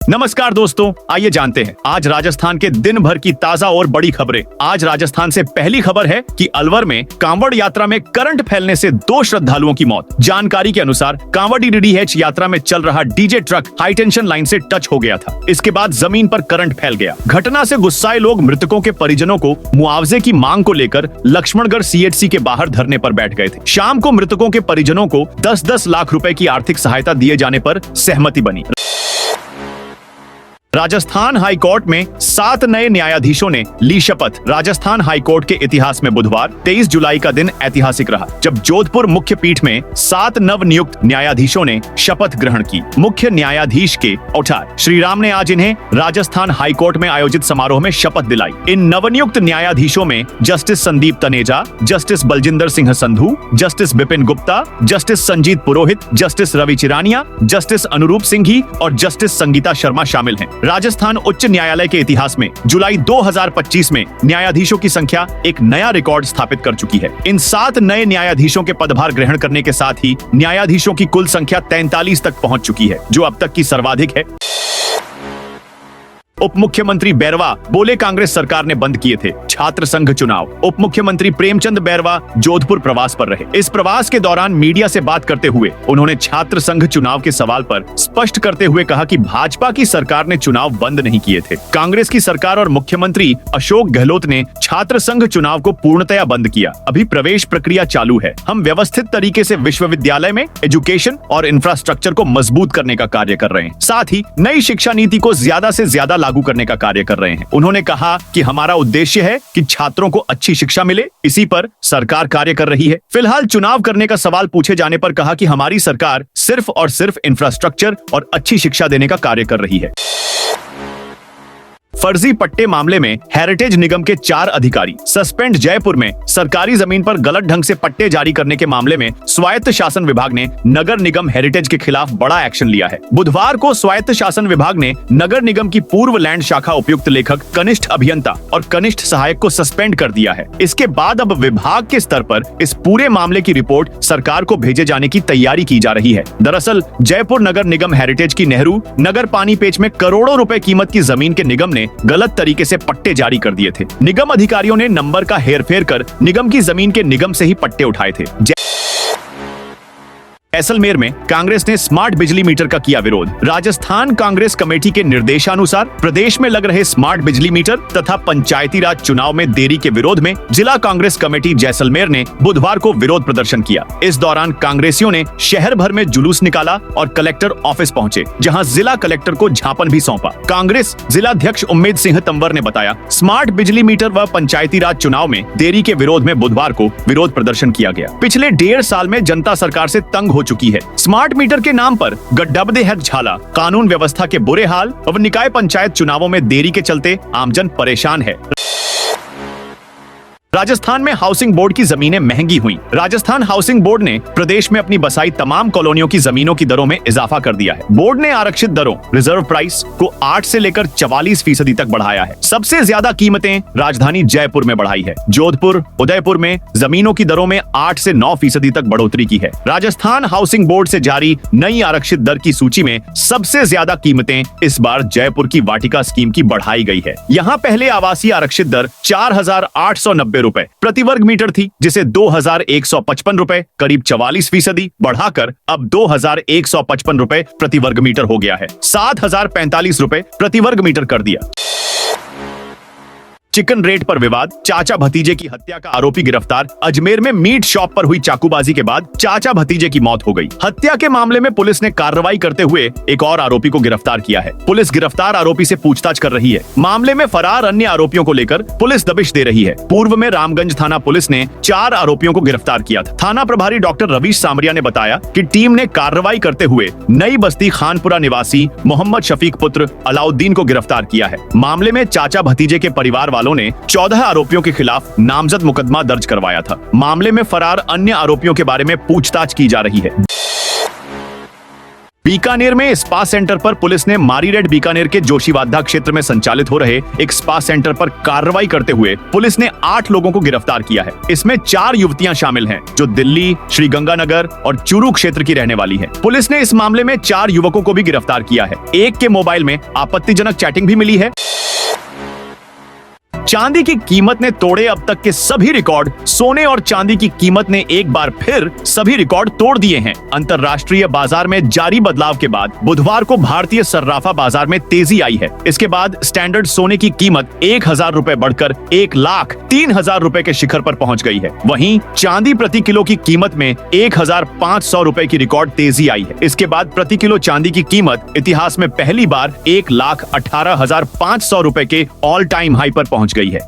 नमस्कार दोस्तों, आइए जानते हैं आज राजस्थान के दिन भर की ताजा और बड़ी खबरें। आज राजस्थान से पहली खबर है कि अलवर में कांवड़ यात्रा में करंट फैलने से 2 श्रद्धालुओं की मौत। जानकारी के अनुसार कांवड़ी डीडीएच यात्रा में चल रहा DJ truck high tension line से टच हो गया था। इसके बाद जमीन पर करंट फैल गया। घटना से गुस्साए लोग मृतकों के परिजनों को मुआवजे की मांग को लेकर लक्ष्मणगढ़ सीएचसी के बाहर धरने पर बैठ गए थे। शाम को मृतकों के परिजनों को 10-10 लाख रुपए की आर्थिक सहायता दिए जाने पर सहमति बनी। राजस्थान हाईकोर्ट में 7 नए न्यायाधीशों ने ली शपथ। राजस्थान हाईकोर्ट के इतिहास में बुधवार 23 जुलाई का दिन ऐतिहासिक रहा, जब जोधपुर मुख्य पीठ में 7 नवनियुक्त न्यायाधीशों ने शपथ ग्रहण की। मुख्य न्यायाधीश के औठार श्री राम ने आज इन्हें राजस्थान हाईकोर्ट में आयोजित समारोह में शपथ दिलाई। इन नवनियुक्त न्यायाधीशों में justice Sandeep Taneja, justice Baljinder Singh Sandhu, justice Bipin Gupta, justice Sanjeet Purohit, justice Ravi Chirania, justice Anuroop Singhi और जस्टिस संगीता शर्मा शामिल हैं। राजस्थान उच्च न्यायालय के इतिहास में जुलाई 2025 में न्यायाधीशों की संख्या एक नया रिकॉर्ड स्थापित कर चुकी है। इन 7 नए न्यायाधीशों के पदभार ग्रहण करने के साथ ही न्यायाधीशों की कुल संख्या 43 तक पहुंच चुकी है, जो अब तक की सर्वाधिक है। उप मुख्यमंत्री बैरवा बोले कांग्रेस सरकार ने बंद किए थे छात्र संघ चुनाव। उप मुख्यमंत्री प्रेमचंद बैरवा जोधपुर प्रवास पर रहे। इस प्रवास के दौरान मीडिया से बात करते हुए उन्होंने छात्र संघ चुनाव के सवाल पर स्पष्ट करते हुए कहा कि भाजपा की सरकार ने चुनाव बंद नहीं किए थे। कांग्रेस की सरकार और मुख्यमंत्री अशोक गहलोत ने छात्र संघ चुनाव को पूर्णतया बंद किया। अभी प्रवेश प्रक्रिया चालू है। हम व्यवस्थित तरीके से विश्वविद्यालय में एजुकेशन और इंफ्रास्ट्रक्चर को मजबूत करने का कार्य कर रहे हैं। साथ ही नई शिक्षा नीति को ज्यादा से ज्यादा लागू करने का कार्य कर रहे हैं। उन्होंने कहा कि हमारा उद्देश्य है कि छात्रों को अच्छी शिक्षा मिले, इसी पर सरकार कार्य कर रही है। फिलहाल चुनाव करने का सवाल पूछे जाने पर कहा कि हमारी सरकार सिर्फ और सिर्फ इंफ्रास्ट्रक्चर और अच्छी शिक्षा देने का कार्य कर रही है। फर्जी पट्टे मामले में हेरिटेज निगम के 4 अधिकारी सस्पेंड। जयपुर में सरकारी जमीन पर गलत ढंग से पट्टे जारी करने के मामले में स्वायत्त शासन विभाग ने नगर निगम हेरिटेज के खिलाफ बड़ा एक्शन लिया है। बुधवार को स्वायत्त शासन विभाग ने नगर निगम की पूर्व लैंड शाखा उपयुक्त लेखक, कनिष्ठ अभियंता और कनिष्ठ सहायक को सस्पेंड कर दिया है। इसके बाद अब विभाग के स्तर पर इस पूरे मामले की रिपोर्ट सरकार को भेजे जाने की तैयारी की जा रही है। दरअसल जयपुर नगर निगम हेरिटेज की नेहरू नगर पानी पेच में करोड़ों रुपए कीमत की जमीन के निगम ने गलत तरीके से पट्टे जारी कर दिए थे। निगम अधिकारियों ने नंबर का हेरफेर कर निगम की जमीन के निगम से ही पट्टे उठाए थे। जैसलमेर में कांग्रेस ने स्मार्ट बिजली मीटर का किया विरोध। राजस्थान कांग्रेस कमेटी के निर्देशानुसार प्रदेश में लग रहे स्मार्ट बिजली मीटर तथा पंचायती राज चुनाव में देरी के विरोध में जिला कांग्रेस कमेटी जैसलमेर ने बुधवार को विरोध प्रदर्शन किया। इस दौरान कांग्रेसियों ने शहर भर में जुलूस निकाला और कलेक्टर ऑफिस पहुंचे, जहां जिला कलेक्टर को ज्ञापन भी सौंपा। कांग्रेस जिलाध्यक्ष उम्मेद सिंह तंवर ने बताया, स्मार्ट बिजली मीटर व पंचायती राज चुनाव में देरी के विरोध में बुधवार को विरोध प्रदर्शन किया गया। पिछले 1.5 साल में जनता सरकार से तंग हो चुकी है। स्मार्ट मीटर के नाम पर गड्ढाबदे है झाला, कानून व्यवस्था के बुरे हाल और निकाय पंचायत चुनावों में देरी के चलते आमजन परेशान है। राजस्थान में हाउसिंग बोर्ड की जमीनें महंगी हुई। राजस्थान हाउसिंग बोर्ड ने प्रदेश में अपनी बसाई तमाम कॉलोनियों की जमीनों की दरों में इजाफा कर दिया है। बोर्ड ने आरक्षित दरों रिजर्व प्राइस को 8 से लेकर 44% तक बढ़ाया है। सबसे ज्यादा कीमतें राजधानी जयपुर में बढ़ाई है। जोधपुर, उदयपुर में जमीनों की दरों में 8 से 9% तक बढ़ोतरी की है। राजस्थान हाउसिंग बोर्ड से जारी नई आरक्षित दर की सूची में सबसे ज्यादा कीमतें इस बार जयपुर की वाटिका स्कीम की बढ़ाई गई है। यहाँ पहले आवासीय आरक्षित दर 4,890 रुपए प्रति वर्ग मीटर थी, जिसे 2,155 रुपए करीब 44% बढ़ाकर अब 2,155 रुपए प्रति वर्ग मीटर हो गया है। 7,045 रुपए प्रति वर्ग मीटर कर दिया। चिकन रेट पर विवाद, चाचा भतीजे की हत्या का आरोपी गिरफ्तार। अजमेर में मीट शॉप पर हुई चाकूबाजी के बाद चाचा भतीजे की मौत हो गई। हत्या के मामले में पुलिस ने कार्रवाई करते हुए एक और आरोपी को गिरफ्तार किया है। पुलिस गिरफ्तार आरोपी से पूछताछ कर रही है। मामले में फरार अन्य आरोपियों को लेकर पुलिस दबिश दे रही है। पूर्व में रामगंज थाना पुलिस ने 4 आरोपियों को गिरफ्तार किया था। थाना प्रभारी डॉक्टर रवीश सामरिया ने बताया कि टीम ने कार्रवाई करते हुए नई बस्ती खानपुरा निवासी मोहम्मद शफीक पुत्र अलाउद्दीन को गिरफ्तार किया है। मामले में चाचा भतीजे के परिवार वालों ने 14 आरोपियों के खिलाफ नामजद मुकदमा दर्ज करवाया था। मामले में फरार अन्य आरोपियों के बारे में पूछताछ की जा रही है। बीकानेर में स्पा सेंटर पर पुलिस ने मारीरेड बीकानेर के जोशीवादा क्षेत्र में संचालित हो रहे एक स्पा सेंटर पर कार्रवाई करते हुए पुलिस ने 8 लोगों को गिरफ्तार किया है। इसमें 4 युवतियां शामिल हैं जो दिल्ली, श्रीगंगानगर और चूरू क्षेत्र की रहने वाली है। पुलिस ने इस मामले में 4 युवकों को भी गिरफ्तार किया है। एक के मोबाइल में आपत्तिजनक चैटिंग भी मिली है। चांदी की कीमत ने तोड़े अब तक के सभी रिकॉर्ड। सोने और चांदी की कीमत ने एक बार फिर सभी रिकॉर्ड तोड़ दिए हैं। अंतर्राष्ट्रीय बाजार में जारी बदलाव के बाद बुधवार को भारतीय सर्राफा बाजार में तेजी आई है। इसके बाद स्टैंडर्ड सोने की कीमत 1,000 रुपए बढ़कर 1,03,000 रुपए के शिखर पर पहुंच गई है। वहीं चांदी प्रति किलो की कीमत में 1,500 रुपए की रिकॉर्ड तेजी आई है। इसके बाद प्रति किलो चांदी की कीमत इतिहास में पहली बार 1,18,500 रुपए के ऑल टाइम हाई पर पहुंच गई है।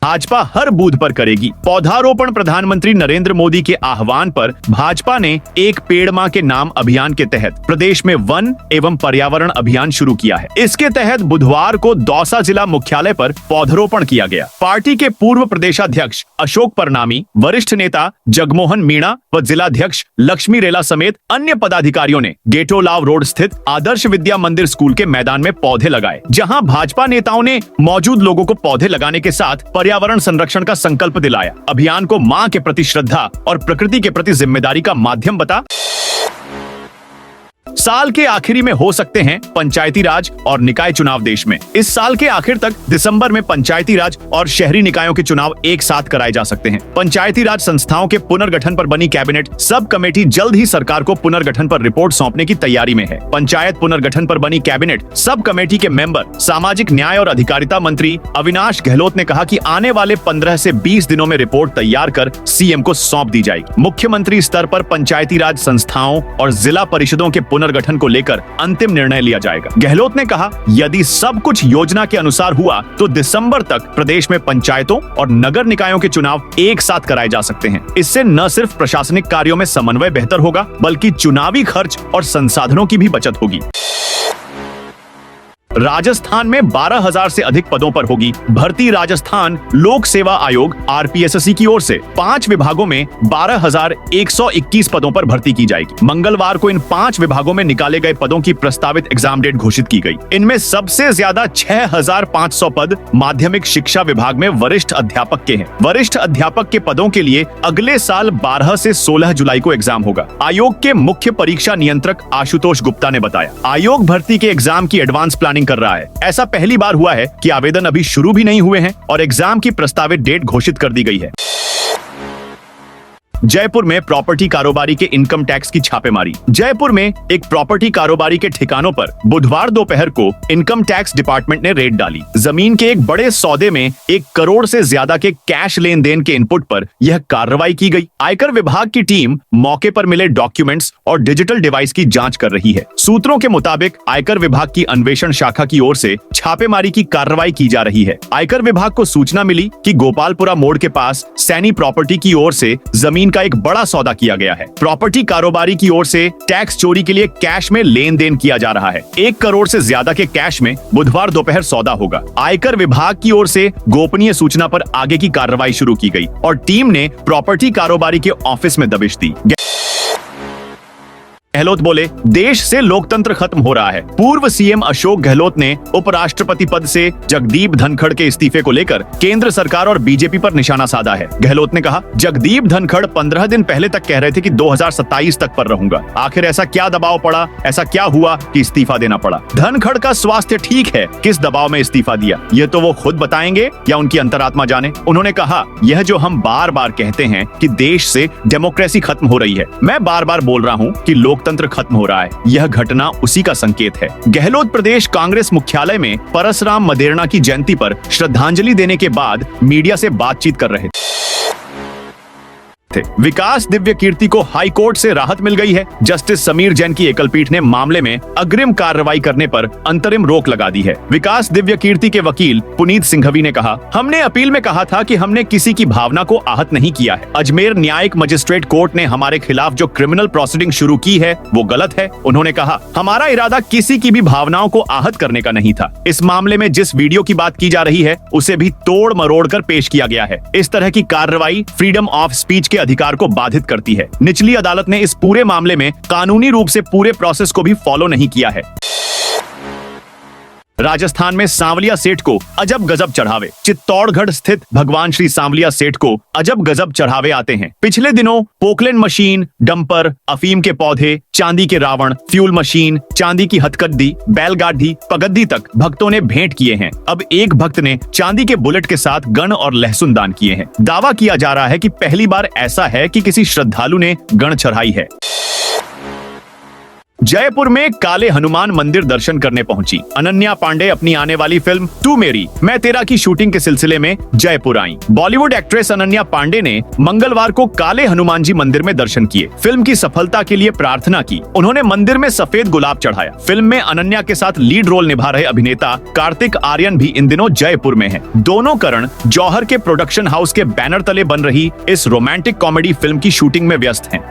भाजपा हर बूथ पर करेगी पौधारोपण। प्रधानमंत्री नरेंद्र मोदी के आह्वान पर भाजपा ने एक पेड़ मां के नाम अभियान के तहत प्रदेश में वन एवं पर्यावरण अभियान शुरू किया है। इसके तहत बुधवार को दौसा जिला मुख्यालय पर पौधारोपण किया गया। पार्टी के पूर्व प्रदेशाध्यक्ष अशोक परनामी, वरिष्ठ नेता जगमोहन मीणा व जिलाध्यक्ष लक्ष्मी रेला समेत अन्य पदाधिकारियों ने गेटोलाव रोड स्थित आदर्श विद्या मंदिर स्कूल के मैदान में पौधे लगाए, जहां भाजपा नेताओं ने मौजूद लोगों को पौधे लगाने के साथ पर्यावरण संरक्षण का संकल्प दिलाया। अभियान को मां के प्रति श्रद्धा और प्रकृति के प्रति जिम्मेदारी का माध्यम बता। साल के आखिरी में हो सकते हैं पंचायती राज और निकाय चुनाव देश में। इस साल के आखिर तक दिसंबर में पंचायती राज और शहरी निकायों के चुनाव एक साथ कराए जा सकते हैं। पंचायती राज संस्थाओं के पुनर्गठन पर बनी कैबिनेट सब कमेटी जल्द ही सरकार को पुनर्गठन पर रिपोर्ट सौंपने की तैयारी में है। पंचायत पुनर्गठन पर बनी कैबिनेट सब कमेटी के मेंबर सामाजिक न्याय और अधिकारिता मंत्री अविनाश गहलोत ने कहा कि आने वाले 15 से 20 दिनों में रिपोर्ट तैयार कर सीएम को सौंप दी जाएगी। मुख्यमंत्री स्तर पर पंचायती राज संस्थाओं और जिला परिषदों के पुनर्गठन को लेकर अंतिम निर्णय लिया जाएगा। गहलोत ने कहा, यदि सब कुछ योजना के अनुसार हुआ तो दिसंबर तक प्रदेश में पंचायतों और नगर निकायों के चुनाव एक साथ कराए जा सकते हैं। इससे न सिर्फ प्रशासनिक कार्यों में समन्वय बेहतर होगा, बल्कि चुनावी खर्च और संसाधनों की भी बचत होगी। राजस्थान में 12,000 से अधिक पदों पर होगी भर्ती। राजस्थान लोक सेवा आयोग आरपीएससी की ओर से 5 विभागों में 12,121 पदों पर भर्ती की जाएगी। मंगलवार को इन 5 विभागों में निकाले गए पदों की प्रस्तावित एग्जाम डेट घोषित की गई। इनमें सबसे ज्यादा 6,500 पद माध्यमिक शिक्षा विभाग में वरिष्ठ अध्यापक के हैं। वरिष्ठ अध्यापक के पदों के लिए अगले साल 12 से 16 जुलाई को एग्जाम होगा। आयोग के मुख्य परीक्षा नियंत्रक आशुतोष गुप्ता ने बताया, आयोग भर्ती के एग्जाम की एडवांस प्लानिंग कर रहा है। ऐसा पहली बार हुआ है कि आवेदन अभी शुरू भी नहीं हुए हैं और एग्जाम की प्रस्तावित डेट घोषित कर दी गई है। जयपुर में प्रॉपर्टी कारोबारी के इनकम टैक्स की छापेमारी। जयपुर में एक प्रॉपर्टी कारोबारी के ठिकानों पर बुधवार दोपहर को इनकम टैक्स डिपार्टमेंट ने रेड डाली। जमीन के एक बड़े सौदे में 1 करोड़ से ज्यादा के कैश लेन देन के इनपुट पर यह कार्रवाई की गई। आयकर विभाग की टीम मौके पर मिले डॉक्यूमेंट्स और डिजिटल डिवाइस की जांच कर रही है। सूत्रों के मुताबिक आयकर विभाग की अन्वेषण शाखा की ओर से छापेमारी की कार्रवाई की जा रही है। आयकर विभाग को सूचना मिली कि गोपालपुरा मोड़ के पास सैनी प्रॉपर्टी की ओर से जमीन का एक बड़ा सौदा किया गया है। प्रॉपर्टी कारोबारी की ओर से टैक्स चोरी के लिए कैश में लेन देन किया जा रहा है। 1 करोड़ से ज्यादा के कैश में बुधवार दोपहर सौदा होगा। आयकर विभाग की ओर से गोपनीय सूचना पर आगे की कार्रवाई शुरू की गई और टीम ने प्रॉपर्टी कारोबारी के ऑफिस में दबिश दी। गहलोत बोले, देश से लोकतंत्र खत्म हो रहा है। पूर्व सीएम अशोक गहलोत ने उपराष्ट्रपति पद से जगदीप धनखड़ के इस्तीफे को लेकर केंद्र सरकार और बीजेपी पर निशाना साधा है। गहलोत ने कहा, जगदीप धनखड़ 15 दिन पहले तक कह रहे थे कि 2027 तक पर रहूंगा। आखिर ऐसा क्या दबाव पड़ा, ऐसा क्या हुआ कि इस्तीफा देना पड़ा? धनखड़ का स्वास्थ्य ठीक है, किस दबाव में इस्तीफा दिया ये तो वो खुद बताएंगे या उनकी अंतरात्मा जाने। उन्होंने कहा, यह जो हम बार बार कहते हैं कि देश से डेमोक्रेसी खत्म हो रही है, मैं बार बार बोल रहा हूँ कि लोकतंत्र खत्म हो रहा है। यह घटना उसी का संकेत है। गहलोत प्रदेश कांग्रेस मुख्यालय में परसराम मदेरणा की जयंती पर श्रद्धांजलि देने के बाद मीडिया से बातचीत कर रहे थे। विकास दिव्य कीर्ति को हाई कोर्ट से राहत मिल गई है। जस्टिस समीर जैन की एकलपीठ ने मामले में अग्रिम कार्रवाई करने पर अंतरिम रोक लगा दी है। विकास दिव्य कीर्ति के वकील पुनीत सिंघवी ने कहा, हमने अपील में कहा था कि हमने किसी की भावना को आहत नहीं किया है। अजमेर न्यायिक मजिस्ट्रेट कोर्ट ने हमारे खिलाफ जो क्रिमिनल प्रोसीडिंग शुरू की है वो गलत है। उन्होंने कहा, हमारा इरादा किसी की भी भावनाओं को आहत करने का नहीं था। इस मामले में जिस वीडियो की बात की जा रही है उसे भी तोड़ मरोड़ कर पेश किया गया है। इस तरह की कार्रवाई फ्रीडम ऑफ स्पीच के के अधिकार को बाधित करती है। निचली अदालत ने इस पूरे मामले में कानूनी रूप से पूरे प्रोसेस को भी फॉलो नहीं किया है। राजस्थान में सांवलिया सेठ को अजब गजब चढ़ावे। चित्तौड़गढ़ स्थित भगवान श्री सांवलिया सेठ को अजब गजब चढ़ावे आते हैं। पिछले दिनों पोकलेन मशीन, डंपर, अफीम के पौधे, चांदी के रावण, फ्यूल मशीन, चांदी की हथकद्दी, बैलगाड़ी, पगद्दी तक भक्तों ने भेंट किए हैं। अब एक भक्त ने चांदी के बुलेट के साथ गण और लहसुन दान किए हैं। दावा किया जा रहा है कि पहली बार ऐसा है कि किसी श्रद्धालु ने गण चढ़ाई है। जयपुर में काले हनुमान मंदिर दर्शन करने पहुंची अनन्या पांडे अपनी आने वाली फिल्म तू मेरी मैं तेरा की शूटिंग के सिलसिले में जयपुर आई। बॉलीवुड एक्ट्रेस अनन्या पांडे ने मंगलवार को काले हनुमान जी मंदिर में दर्शन किए। फिल्म की सफलता के लिए प्रार्थना की। उन्होंने मंदिर में सफेद गुलाब चढ़ाया। फिल्म में अनन्या के साथ लीड रोल निभा रहे अभिनेता कार्तिक आर्यन भी इन दिनों जयपुर में हैं। दोनों करण जौहर के प्रोडक्शन हाउस के बैनर तले बन रही इस रोमांटिक कॉमेडी फिल्म की शूटिंग में व्यस्त हैं।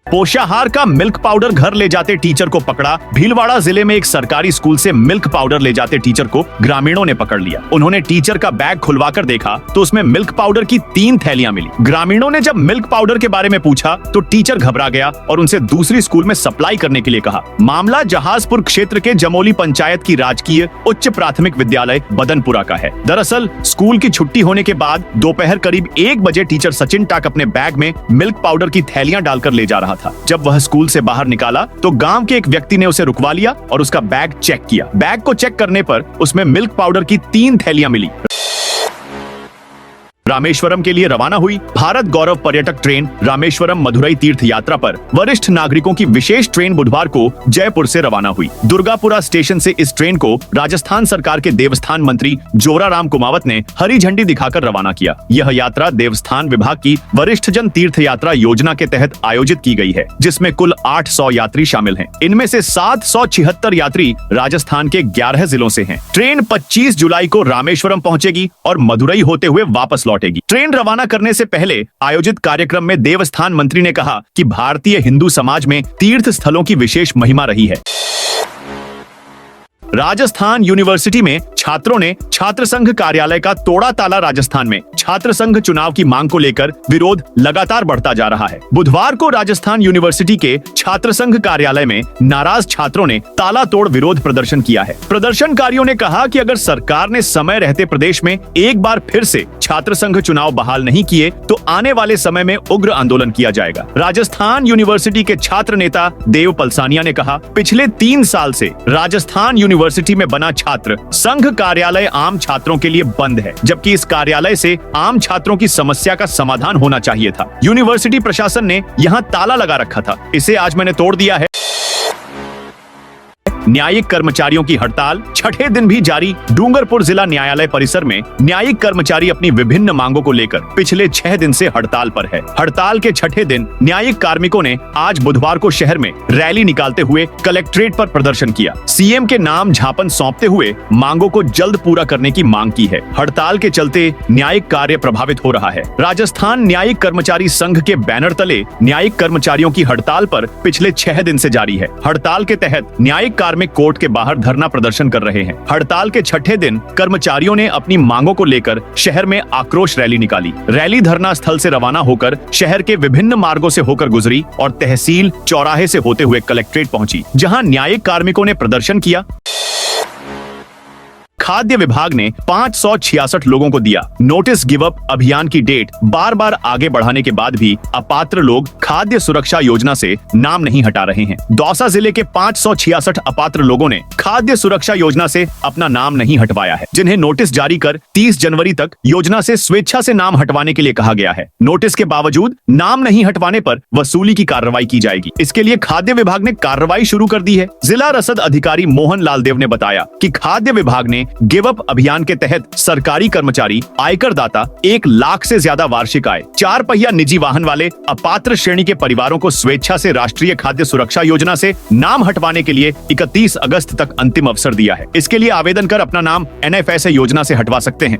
पोषाहार का मिल्क पाउडर घर ले जाते टीचर को पकड़ा। भीलवाड़ा जिले में एक सरकारी स्कूल से मिल्क पाउडर ले जाते टीचर को ग्रामीणों ने पकड़ लिया। उन्होंने टीचर का बैग खुलवाकर देखा तो उसमें मिल्क पाउडर की 3 थैलियां मिली। ग्रामीणों ने जब मिल्क पाउडर के बारे में पूछा तो टीचर घबरा गया और उनसे दूसरी स्कूल में सप्लाई करने के लिए कहा। मामला जहाजपुर क्षेत्र के जमोली पंचायत की राजकीय उच्च प्राथमिक विद्यालय बदनपुरा का है। दरअसल स्कूल की छुट्टी होने के बाद दोपहर करीब 1 बजे टीचर सचिन टाक अपने बैग में मिल्क पाउडर की थैलियां डालकर ले जा रहा था। जब वह स्कूल से बाहर निकाला तो गांव के एक व्यक्ति ने उसे रुकवा लिया और उसका बैग चेक किया। बैग को चेक करने पर उसमें मिल्क पाउडर की 3 थैलियां मिली। रामेश्वरम के लिए रवाना हुई भारत गौरव पर्यटक ट्रेन रामेश्वरम मधुरई तीर्थ यात्रा पर वरिष्ठ नागरिकों की विशेष ट्रेन बुधवार को जयपुर से रवाना हुई। दुर्गापुरा स्टेशन से इस ट्रेन को राजस्थान सरकार के देवस्थान मंत्री जोराराम कुमावत ने हरी झंडी दिखाकर रवाना किया। यह यात्रा देवस्थान विभाग की वरिष्ठ जन तीर्थ यात्रा योजना के तहत आयोजित की गई है, जिसमें कुल 800 यात्री शामिल हैं। इनमें से 776 यात्री राजस्थान के 11 जिलों से हैं। ट्रेन 25 जुलाई को रामेश्वरम पहुंचेगी और मधुरई होते हुए वापस लौटेगी। ट्रेन रवाना करने से पहले आयोजित कार्यक्रम में देवस्थान मंत्री ने कहा कि भारतीय हिंदू समाज में तीर्थ स्थलों की विशेष महिमा रही है। राजस्थान यूनिवर्सिटी में छात्रों ने छात्र संघ कार्यालय का तोड़ा ताला। राजस्थान में छात्र संघ चुनाव की मांग को लेकर विरोध लगातार बढ़ता जा रहा है। बुधवार को राजस्थान यूनिवर्सिटी के छात्र संघ कार्यालय में नाराज छात्रों ने ताला तोड़ विरोध प्रदर्शन किया है। प्रदर्शनकारियों ने कहा कि अगर सरकार ने समय रहते प्रदेश में एक बार फिर से छात्र संघ चुनाव बहाल नहीं किए तो आने वाले समय में उग्र आंदोलन किया जाएगा। राजस्थान यूनिवर्सिटी के छात्र नेता देव पलसानिया ने कहा, पिछले 3 साल से राजस्थान यूनिवर्सिटी में बना छात्र संघ कार्यालय आम छात्रों के लिए बंद है, जबकि इस कार्यालय से आम छात्रों की समस्या का समाधान होना चाहिए था। यूनिवर्सिटी प्रशासन ने यहाँ ताला लगा रखा था, इसे आज मैंने तोड़ दिया है। न्यायिक कर्मचारियों की हड़ताल छठे दिन भी जारी। डूंगरपुर जिला न्यायालय परिसर में न्यायिक कर्मचारी अपनी विभिन्न मांगों को लेकर पिछले 6 दिन से हड़ताल पर है। हड़ताल के छठे दिन न्यायिक कार्मिकों ने आज बुधवार को शहर में रैली निकालते हुए कलेक्ट्रेट पर प्रदर्शन किया। सीएम के नाम झापन सौंपते हुए मांगों को जल्द पूरा करने की मांग की है। हड़ताल के चलते न्यायिक कार्य प्रभावित हो रहा है। राजस्थान न्यायिक कर्मचारी संघ के बैनर तले न्यायिक कर्मचारियों की हड़ताल पर पिछले 6 दिन से जारी है। हड़ताल के तहत न्यायिक कार्मिक कोर्ट के बाहर धरना प्रदर्शन कर रहे हैं। हड़ताल के छठे दिन कर्मचारियों ने अपनी मांगों को लेकर शहर में आक्रोश रैली निकाली। रैली धरना स्थल से रवाना होकर शहर के विभिन्न मार्गों से होकर गुजरी और तहसील चौराहे से होते हुए कलेक्ट्रेट पहुंची, जहां न्यायिक कार्मिकों ने प्रदर्शन किया। खाद्य विभाग ने 566 लोगों को दिया नोटिस गिव अप। अभियान की डेट बार बार आगे बढ़ाने के बाद भी अपात्र लोग खाद्य सुरक्षा योजना से नाम नहीं हटा रहे हैं। दौसा जिले के 566 अपात्र लोगों ने खाद्य सुरक्षा योजना से अपना नाम नहीं हटवाया है, जिन्हें नोटिस जारी कर 30 जनवरी तक योजना से स्वेच्छा से नाम हटवाने के लिए कहा गया है। नोटिस के बावजूद नाम नहीं हटवाने पर वसूली की कार्रवाई की जाएगी। इसके लिए खाद्य विभाग ने कार्रवाई शुरू कर दी है। जिला रसद अधिकारी मोहन लाल देव ने बताया कि खाद्य विभाग ने गिव अप अभियान के तहत सरकारी कर्मचारी, आयकर दाता, 1 लाख से ज्यादा वार्षिक आय, 4 पहिया निजी वाहन वाले अपात्र श्रेणी के परिवारों को स्वेच्छा से राष्ट्रीय खाद्य सुरक्षा योजना से नाम हटवाने के लिए 31 अगस्त तक अंतिम अवसर दिया है। इसके लिए आवेदन कर अपना नाम NFSA योजना से हटवा सकते हैं।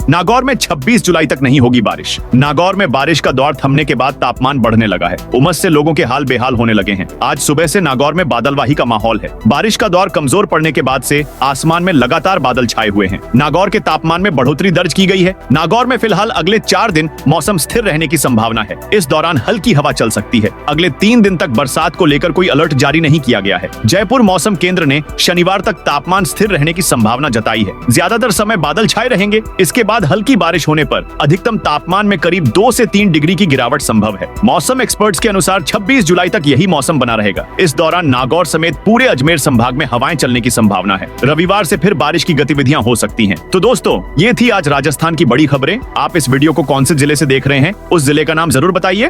नागौर में 26 जुलाई तक नहीं होगी बारिश। नागौर में बारिश का दौर थमने के बाद तापमान बढ़ने लगा है। उमस से लोगों के हाल बेहाल होने लगे हैं। आज सुबह से नागौर में बादलवाही का माहौल है। बारिश का दौर कमजोर पड़ने के बाद से आसमान में लगातार बादल छाए हुए हैं। नागौर के तापमान में बढ़ोतरी दर्ज की गई है। नागौर में फिलहाल अगले 4 दिन मौसम स्थिर रहने की संभावना है। इस दौरान हल्की हवा चल सकती है। अगले 3 दिन तक बरसात को लेकर कोई अलर्ट जारी नहीं किया गया है। जयपुर मौसम केंद्र ने शनिवार तक तापमान स्थिर रहने की संभावना जताई है। ज्यादातर समय बादल छाए रहेंगे। इसके बाद हल्की बारिश होने पर अधिकतम तापमान में करीब 2 से 3 डिग्री की गिरावट संभव है। मौसम एक्सपर्ट्स के अनुसार 26 जुलाई तक यही मौसम बना रहेगा। इस दौरान नागौर समेत पूरे अजमेर संभाग में हवाएं चलने की संभावना है। रविवार से फिर बारिश की गतिविधियां हो सकती हैं। तो दोस्तों, ये थी आज राजस्थान की बड़ी खबरें। आप इस वीडियो को कौन से जिले से देख रहे हैं, उस जिले का नाम जरूर बताइए।